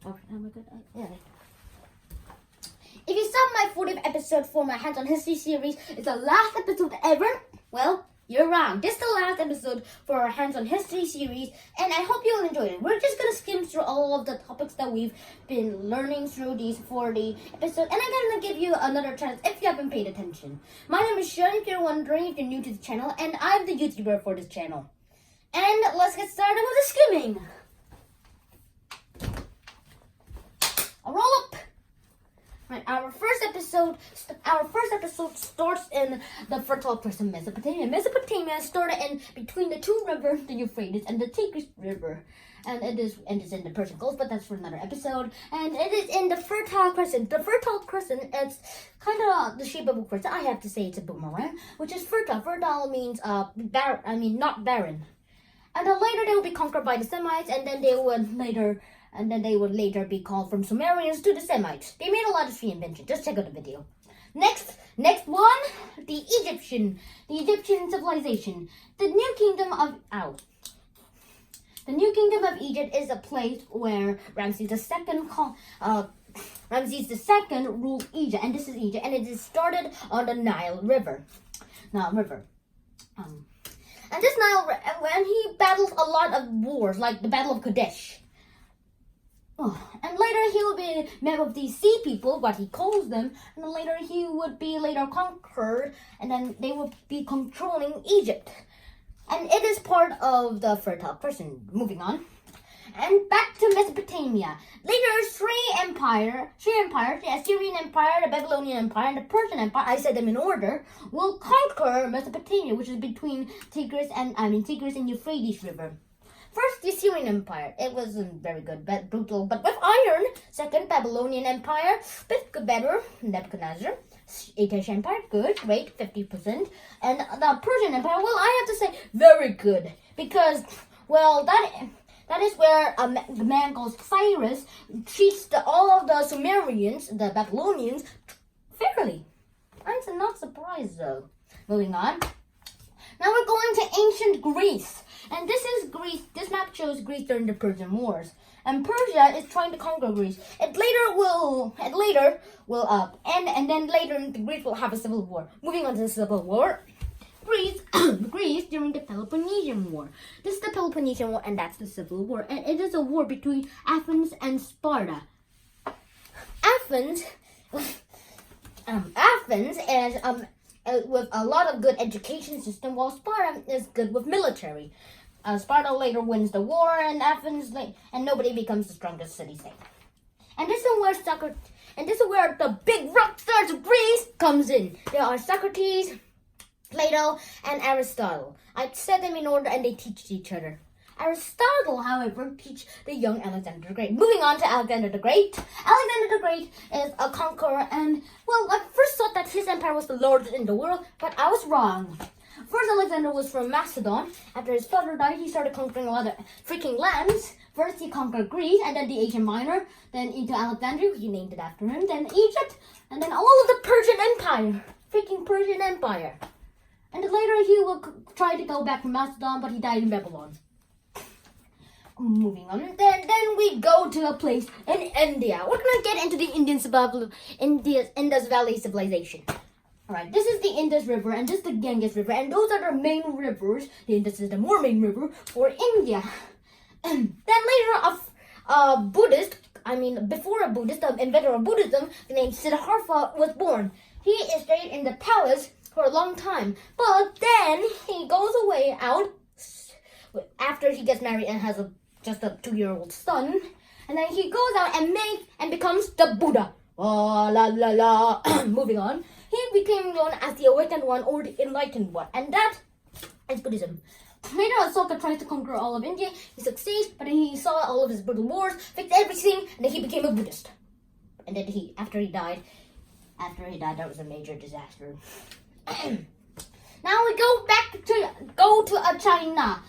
Oh my god. Yeah. If you saw my 40th episode for my Hands on History series, it's the last episode ever. Well, you're wrong. This is the last episode for our Hands on History series, and I hope you'll enjoy it. We're just gonna skim through all of the topics that we've been learning through these 40 episodes, and I'm gonna give you another chance if you haven't paid attention. My name is Sean, if you're wondering, if you're new to the channel, and I'm the YouTuber for this channel. And let's get started with the skimming. A roll up. Right, our first episode starts in the Fertile Crescent, Mesopotamia. Mesopotamia started in between the two rivers, the Euphrates and the Tigris River, and it's in the Persian Gulf, but that's for another episode. And it is in the Fertile Crescent. The Fertile Crescent is kind of the shape of a crescent. I have to say it's a boomerang, which is fertile. Fertile means not barren. And then later they will be conquered by the Semites, and then they would later be called from Sumerians to the Semites. They made a lot of free inventions. Just check out the video. Next one, the Egyptian civilization. The New Kingdom of Egypt is a place where Ramses II ruled Egypt, and this is Egypt, and it is started on the Nile River. And this Nile, when he battles a lot of wars, like the Battle of Kadesh. And later he will be met with these sea people, what he calls them, and then later he would be conquered, and then they would be controlling Egypt. And it is part of the Fertile Crescent. Moving on. And back to Mesopotamia. Later, the Assyrian Empire, the Babylonian Empire, and the Persian Empire, I said them in order, will conquer Mesopotamia, which is between Tigris and Euphrates River. First, the Assyrian Empire. It wasn't very good, but brutal, but with iron. Second, Babylonian Empire, bit better. Nebuchadnezzar. 8th Empire, good, great, 50%. And the Persian Empire, well, I have to say, very good, because, well, that is where the man called Cyrus treats all of the Sumerians, the Babylonians, fairly. I'm not surprised, though. Moving on. Now we're going to ancient Greece. And this is Greece. This map shows Greece during the Persian Wars. And Persia is trying to conquer Greece. And later Greece will have a civil war. Moving on to the civil war. Greece during the Peloponnesian War. This is the Peloponnesian War, and that's the Civil War. And it is a war between Athens and Sparta. Athens is with a lot of good education system, while Sparta is good with military. Sparta later wins the war, and and nobody becomes the strongest city-state. And this is where the big rock stars of Greece comes in. There are Socrates, Plato, and Aristotle. I said them in order, and they teach each other. Aristotle, however, teach the young Alexander the Great. Moving on to Alexander the Great. Alexander the Great is a conqueror, and, well, I first thought that his empire was the largest in the world, but I was wrong. First, Alexander was from Macedon. After his father died, he started conquering a lot of freaking lands. First, he conquered Greece, and then the Asia Minor, then into Alexandria, he named it after him, then Egypt, and then all of the Persian Empire. Freaking Persian Empire. And later, he will try to go back to Macedon, but he died in Babylon. Moving on, then we go to a place in India. We're gonna get into the Indus Valley civilization. Alright, this is the Indus River, and this is the Ganges River, and those are the main rivers. The Indus is the more main river for India. And then later, before a Buddhist, the inventor of Buddhism, named Siddhartha, was born. He stayed in the palace for a long time, but then he goes away out after he gets married and has just a 2-year-old son, and then he goes out and becomes the Buddha. Moving on, he became known as the Awakened One or the Enlightened One, and that is Buddhism. Later, Ashoka tries to conquer all of India. He succeeds, but then he saw all of his brutal wars, fixed everything, and then he became a Buddhist. And then after he died, that was a major disaster. Now we go to China,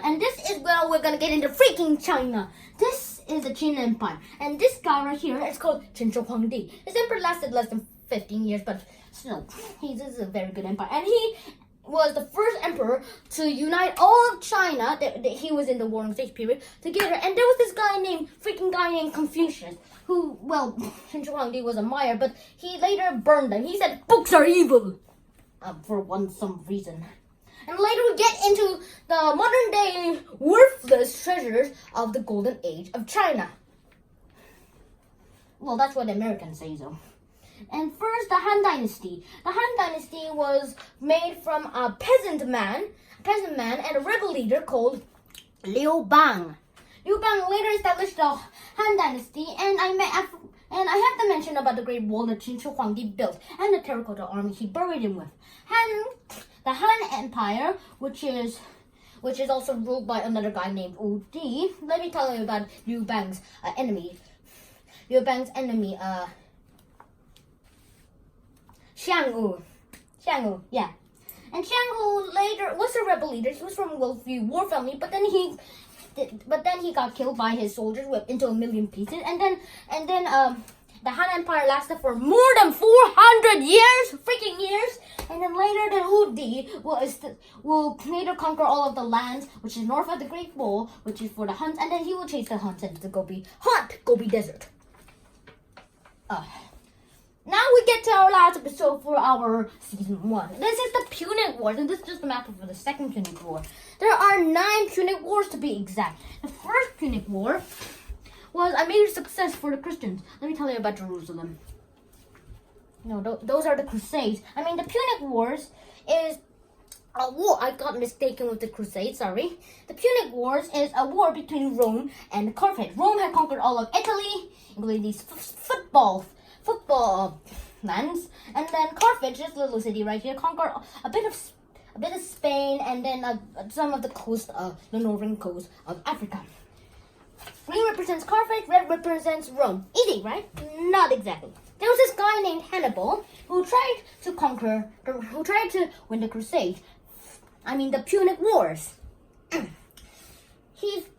and this is where we're gonna get into freaking China. This is the Qin Empire, and this guy right here is called Qin Shi Huangdi. His empire lasted less than 15 years, but still, this is a very good empire, and he was the first emperor to unite all of China. He was in the Warring States period together, and there was this guy named guy named Confucius, who, well, Qin Shi Huangdi was a Maya, but he later burned them. He said books are evil, for some reason. And later we get into the modern day worthless treasures of the golden age of China. Well, that's what the Americans say, though. And first, the Han Dynasty. The Han Dynasty was made from a peasant man and a rebel leader called Liu Bang. Liu Bang later established the Han Dynasty, and I have to mention about the Great Wall that Qin Shi Huangdi built and the terracotta army he buried him with. The Han Empire, which is also ruled by another guy named Wu Di. Let me tell you about Liu Bang's enemy. Liu Bang's enemy, Xiang Wu, yeah. And Xiang Wu later was a rebel leader. He was from a wealthy war family, but then he got killed by his soldiers, whipped into a million pieces. And then the Han Empire lasted for more than 400 years. And then later the Wu Di will later conquer all of the lands, which is north of the Great Wall, which is for the Huns. And then he will chase the Huns into the Gobi Desert. Now we get to our last episode for our season 1. This is the Punic Wars, and this is just the map for the second Punic War. There are 9 Punic Wars to be exact. The first Punic War was a major success for the Christians. Let me tell you about Jerusalem. No, those are the Crusades. I mean, the Punic Wars is a war. I got mistaken with the Crusades, sorry. The Punic Wars is a war between Rome and Carthage. Rome had conquered all of Italy, including these football lands, and then Carthage, this little city right here, conquered a bit of Spain, and then some of the coast, the northern coast of Africa. Green represents Carthage, red represents Rome. Easy, right? Not exactly. There was this guy named Hannibal who tried to win the Crusade. I mean, the Punic Wars. He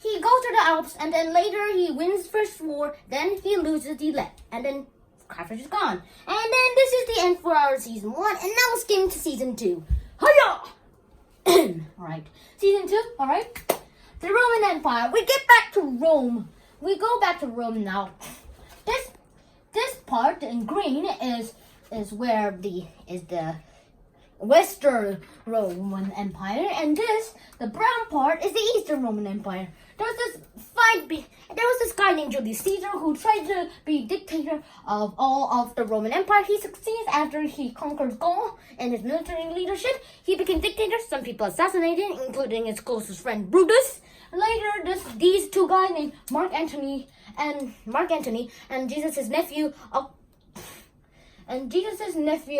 goes to the Alps, and then later he wins the first war, then he loses the left, and then Carthage is gone. And then this is the end for our season 1, and now let's get into season 2. Hiya! Alright, season 2, alright? The Roman Empire. We get back to Rome. We go back to Rome now. This part in green is where the Western Roman Empire, and the brown part is the Eastern Roman Empire. There was this guy named Julius Caesar who tried to be dictator of all of the Roman Empire. He succeeds after he conquers Gaul and his military leadership. He became dictator. Some people assassinated him, including his closest friend Brutus. Later, these two guys named Mark Antony and Jesus' nephew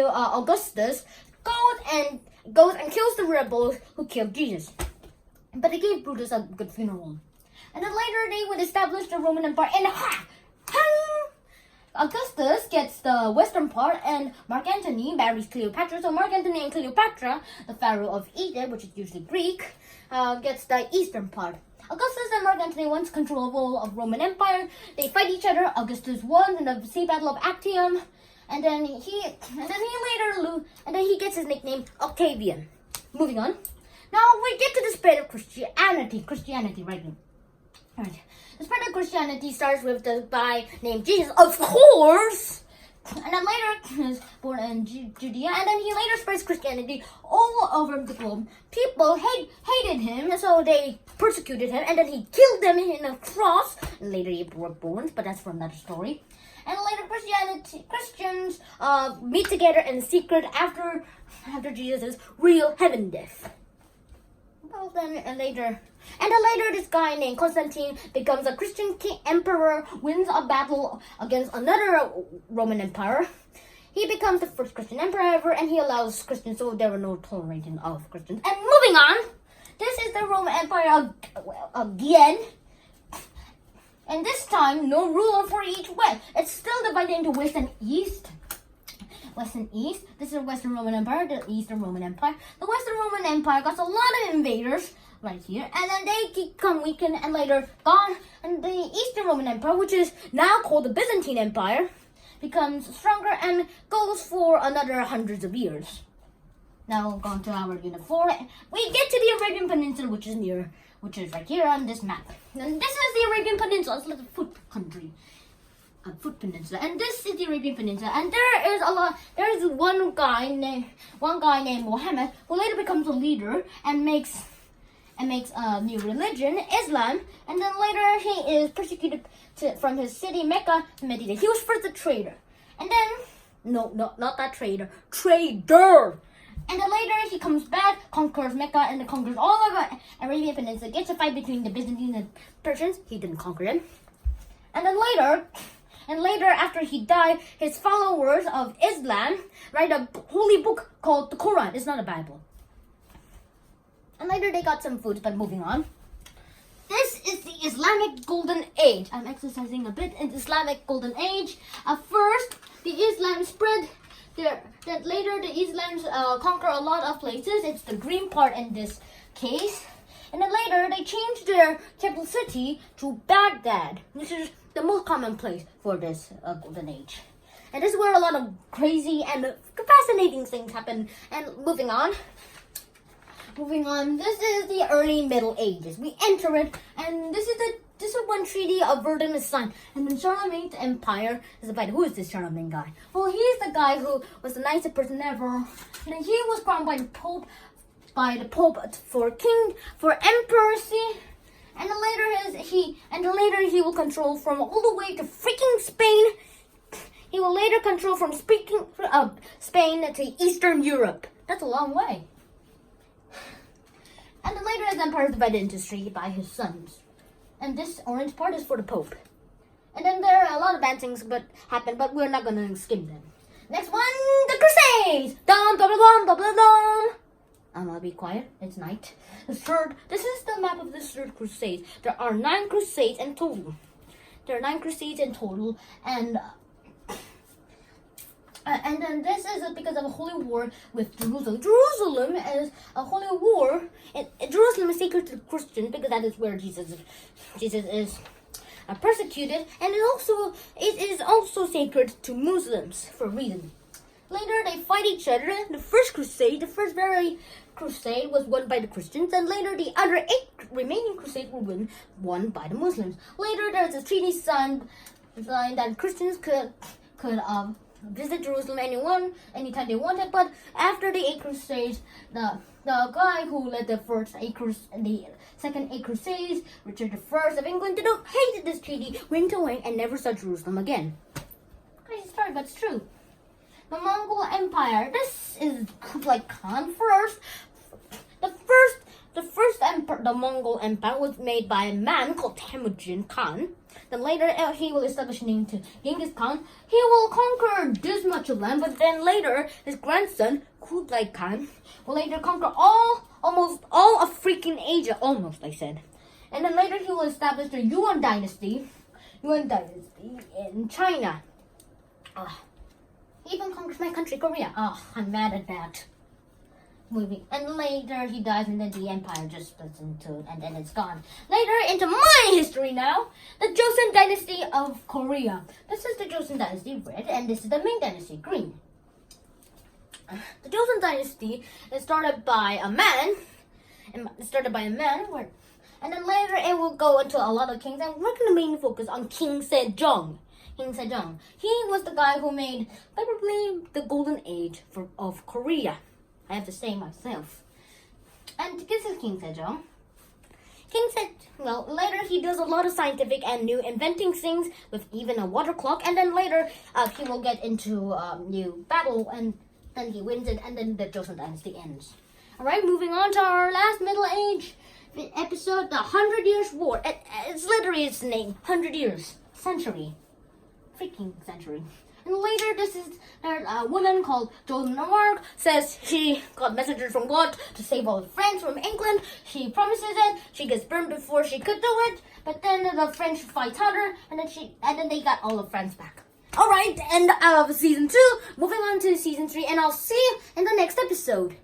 Augustus goes and kills the rebels who killed Jesus. But they gave Brutus a good funeral. And then later they would establish the Roman Empire, and Augustus gets the western part, and Mark Antony marries Cleopatra. So Mark Antony and Cleopatra, the pharaoh of Egypt, which is usually Greek, gets the eastern part. Augustus and Mark Antony once control of Roman Empire. They fight each other. Augustus won in the Sea Battle of Actium, and then he gets his nickname Octavian. Moving on. Now we get to the spread of Christianity right now. Alright. The spread of Christianity starts with the guy named Jesus, of course. And then later he was born in Judea, and then he later spreads Christianity all over the globe. People hated him, so they persecuted him, and then he killed them in a cross. And later he bore thorns, but that's for another story. And later Christians meet together in secret after Jesus' real heaven death. Well, then later this guy named Constantine becomes a Christian emperor, wins a battle against another Roman empire. He becomes the first Christian emperor ever, and he allows Christians, so there were no tolerating of Christians. And moving on, this is the Roman Empire again. And this time, no ruler for each west. It's still divided into west and east. West and east. This is the Western Roman Empire, the Eastern Roman Empire. The Western Roman Empire got a lot of invaders right here, and then they become weakened and later gone. And the Eastern Roman Empire, which is now called the Byzantine Empire, becomes stronger and goes for another hundreds of years. Now we'll go to our unit 4. We get to the Arabian Peninsula, which is right here on this map. And this is the Arabian Peninsula. Let's look at the foot. country. Foot Peninsula, and this is the Arabian Peninsula, and there is one guy named Muhammad who later becomes a leader and makes a new religion, Islam, and then later he is persecuted from his city Mecca to Medina. He was first a trader, and then not that trader. And then later he comes back, conquers Mecca, and conquers all of the Arabian Peninsula. Gets a fight between the Byzantines and Persians. He didn't conquer them, and then later, after he died, his followers of Islam write a holy book called the Quran. It's not a Bible. And later they got some food, but moving on. This is the Islamic Golden Age. I'm exercising a bit in the Islamic Golden Age. First, the Islam spread. That later the Islams conquer a lot of places. It's the green part in this case. And then later they changed their capital city to Baghdad, which is the most common place for this Golden Age. And this is where a lot of crazy and fascinating things happen. And moving on, this is the early Middle Ages. We enter it, and this is when Treaty of Verdun is signed. And then Charlemagne's empire is divided. Who is this Charlemagne guy? Well, he's the guy who was the nicest person ever. And he was crowned by the Pope for emperor. See? And then later he will control from all the way to freaking Spain. He will later control from Spain to Eastern Europe. That's a long way. And then later his empire is divided into three by his sons. And this orange part is for the Pope. And then there are a lot of bad things happen, but we're not gonna skim them. Next one, the Crusades. Dum dum dum dum dum dum. I'll be quiet. It's night. This is the map of the third crusade. There are 9 crusades in total. And then this is because of a holy war with Jerusalem. Jerusalem is a holy war. Jerusalem is sacred to Christians because that is where Jesus is persecuted, and it is also sacred to Muslims for a reason. Later they fight each other. The first very crusade was won by the Christians, and later the other 8 remaining crusades were won by the Muslims. Later there's a treaty signed that Christians could visit Jerusalem anytime they wanted, but after the 8 crusades, the guy who led the second 8 crusades, Richard I of England, hated this treaty, went away, and never saw Jerusalem again. Crazy story, but it's true. The Mongol Empire. This is Kublai Khan first. The Mongol Empire was made by a man called Temujin Khan. Then later he will establish a name to Genghis Khan. He will conquer this much of land, but then later his grandson Kublai Khan will later conquer almost all of freaking Asia. Almost, I said. And then later he will establish the Yuan dynasty in China. He even conquers my country, Korea. I'm mad at that. And later he dies, and then the empire just splits into, and then it's gone. Later into my history now, the Joseon dynasty of Korea. This is the Joseon dynasty, red, and this is the Ming dynasty, green. The Joseon dynasty is started by a man, and then later it will go into a lot of kings, and we're gonna mainly focus on King Sejong. He was the guy who made probably the golden age of Korea. I have to say myself. And this is King Sejong. Later he does a lot of scientific and new inventing things with even a water clock. And then later he will get into new battle, and then he wins it, and then the Joseon dynasty ends. Alright, moving on to our last Middle Age episode, the 100 Years War. It's literally its name, 100 years, century. Freaking century. And later, there's a woman called Joan of Arc says she got messages from God to save all her friends from England. She promises it. She gets burned before she could do it. But then the French fight harder, and then they got all her friends back. All right, end of season 2. Moving on to season 3, and I'll see you in the next episode.